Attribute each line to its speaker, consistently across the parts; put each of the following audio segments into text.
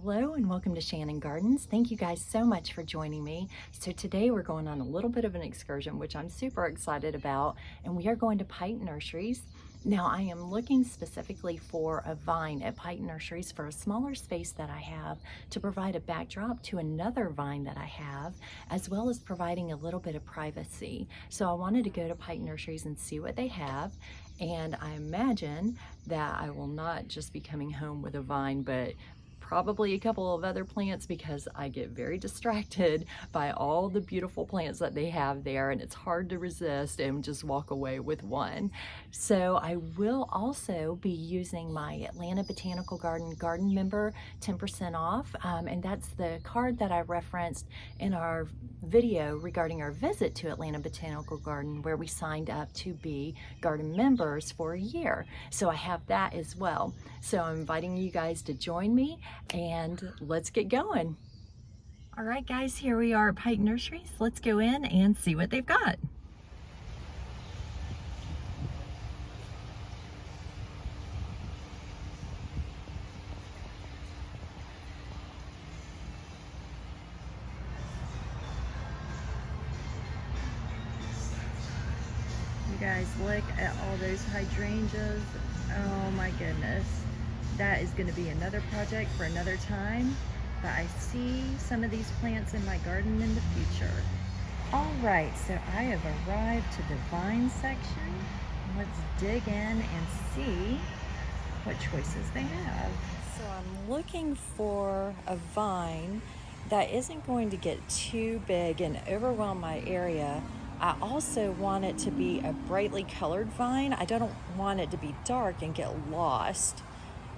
Speaker 1: Hello and welcome to Shannon Gardens. Thank you guys so much for joining me. So today we're going on a little bit of an excursion, which I'm super excited about, and we are going to Pike Nurseries. Now I am looking specifically for a vine at Pike Nurseries for a smaller space that I have to provide a backdrop to another vine that I have, as well as providing a little bit of privacy. So I wanted to go to Pike Nurseries and see what they have. And I imagine that I will not just be coming home with a vine, but probably a couple of other plants because I get very distracted by all the beautiful plants that they have there, and it's hard to resist and just walk away with one. So I will also be using my Atlanta Botanical Garden member 10% off, and that's the card that I referenced in our video regarding our visit to Atlanta Botanical Garden, where we signed up to be garden members for a year. So I have that as well. So I'm inviting you guys to join me, and let's get going. All right guys, here we are at Pike Nurseries. Let's go in and see what they've got. You guys look at all those hydrangeas. Oh my goodness. That is going to be another project for another time, but I see some of these plants in my garden in the future. All right, so I have arrived to the vine section. Let's dig in and see what choices they have. So I'm looking for a vine that isn't going to get too big and overwhelm my area. I also want it to be a brightly colored vine. I don't want it to be dark and get lost.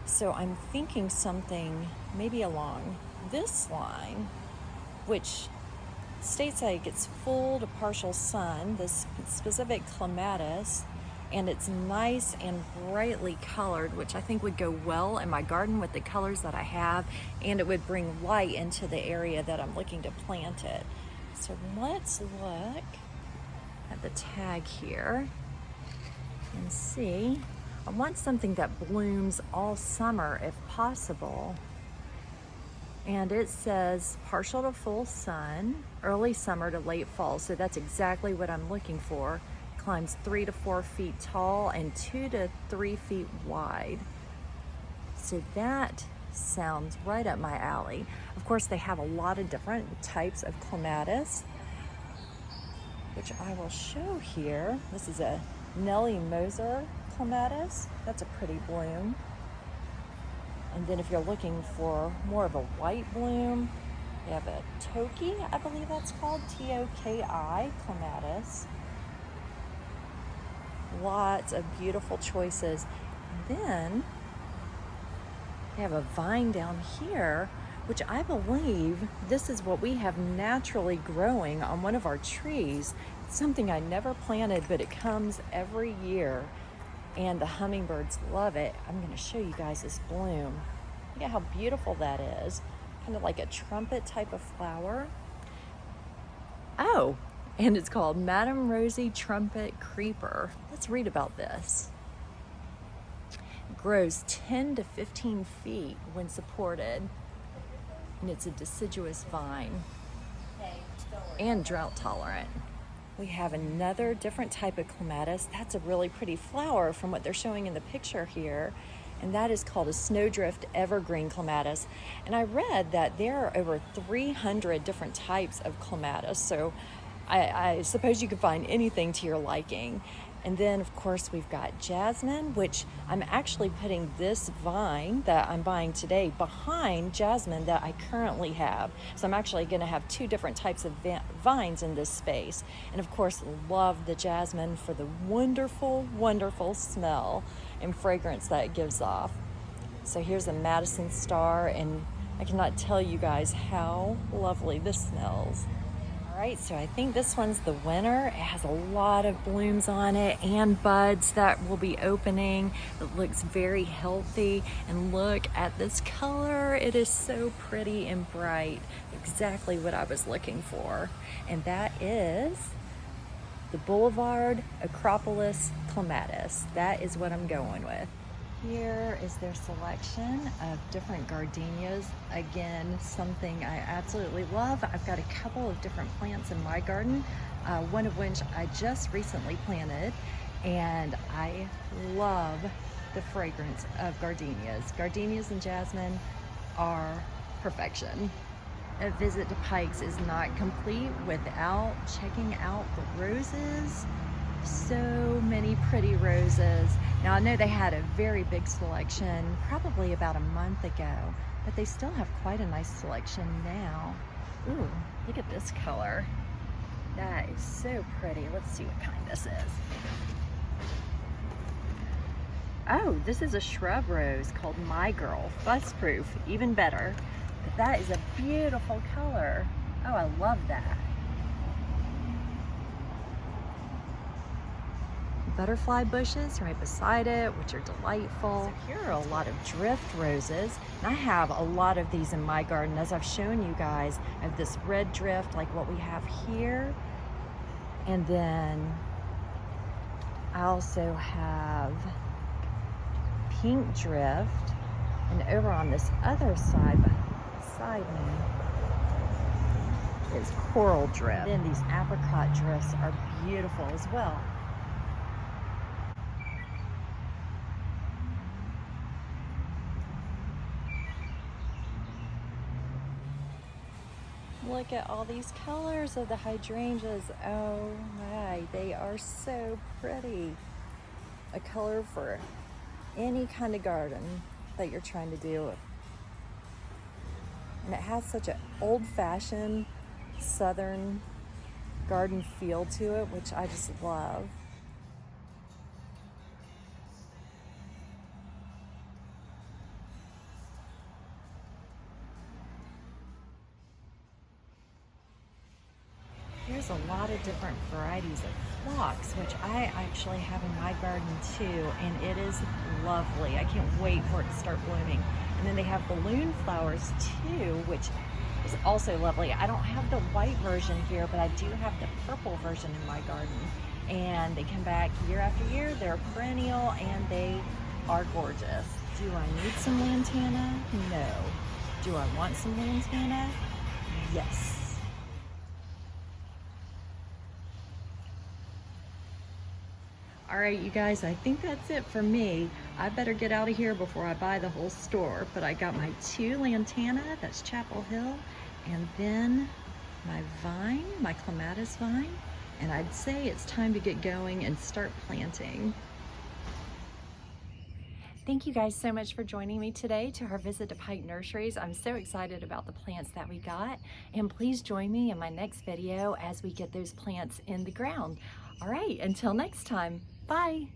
Speaker 1: So I'm thinking something maybe along this line, which states that it gets full to partial sun, this specific clematis, and it's nice and brightly colored, which I think would go well in my garden with the colors that I have, and it would bring light into the area that I'm looking to plant it. So let's look at the tag here and see. I want something that blooms all summer if possible. And it says partial to full sun, early summer to late fall. So that's exactly what I'm looking for. Climbs 3 to 4 feet tall and 2 to 3 feet wide. So that sounds right up my alley. Of course, they have a lot of different types of clematis, which I will show here. This is a Nellie Moser clematis. That's a pretty bloom. And then if you're looking for more of a white bloom, we have a Toki, I believe that's called, T-O-K-I clematis. Lots of beautiful choices. And then we have a vine down here, which I believe this is what we have naturally growing on one of our trees. It's something I never planted, but it comes every year, and the hummingbirds love it. I'm going to show you guys this bloom. Look at how beautiful that is. Kind of like a trumpet type of flower. Oh, and it's called Madame Rosie Trumpet Creeper. Let's read about this. It grows 10 to 15 feet when supported, and it's a deciduous vine and drought tolerant. We have another different type of clematis. That's a really pretty flower from what they're showing in the picture here, and that is called a snowdrift evergreen clematis. And I read that there are over 300 different types of clematis, so I suppose you could find anything to your liking. And then of course we've got jasmine, which I'm actually putting this vine that I'm buying today behind jasmine that I currently have. So I'm actually going to have two different types of vines in this space. And of course, love the jasmine for the wonderful, wonderful smell and fragrance that it gives off. So here's a Madison Star, and I cannot tell you guys how lovely this smells. All right, so I think this one's the winner. It has a lot of blooms on it and buds that will be opening. It looks very healthy, and look at this color. It is so pretty and bright. Exactly what I was looking for. And that is the Boulevard Acropolis Clematis. That is what I'm going with. Here is their selection of different gardenias. Again, something I absolutely love. I've got a couple of different plants in my garden, one of which I just recently planted, and I love the fragrance of gardenias. Gardenias and jasmine are perfection. A visit to Pike's is not complete without checking out the roses. So many pretty roses. Now I know they had a very big selection probably about a month ago, but they still have quite a nice selection now. Ooh, look at this color. That is so pretty. Let's see what kind this is. Oh, this is a shrub rose called My Girl, fuss proof, even better. But that is a beautiful color. Oh, I love that. Butterfly bushes right beside it, which are delightful. So here are a lot of drift roses. And I have a lot of these in my garden. As I've shown you guys, I have this red drift like what we have here. And then I also have pink drift. And over on this other side, beside me, is coral drift. And then these apricot drifts are beautiful as well. Look at all these colors of the hydrangeas. Oh my, they are so pretty. A color for any kind of garden that you're trying to do. And it has such an old-fashioned southern garden feel to it, which I just love. There's a lot of different varieties of phlox, which I actually have in my garden too, and it is lovely. I can't wait for it to start blooming. And then they have balloon flowers too, which is also lovely. I don't have the white version here, but I do have the purple version in my garden. And they come back year after year. They're a perennial and they are gorgeous. Do I need some lantana? No. Do I want some lantana? Yes. All right, you guys, I think that's it for me. I better get out of here before I buy the whole store. But I got my 2 lantana, that's Chapel Hill, and then my vine, my clematis vine, and I'd say it's time to get going and start planting. Thank you guys so much for joining me today to our visit to Pike Nurseries. I'm so excited about the plants that we got, and please join me in my next video as we get those plants in the ground. All right, until next time, bye.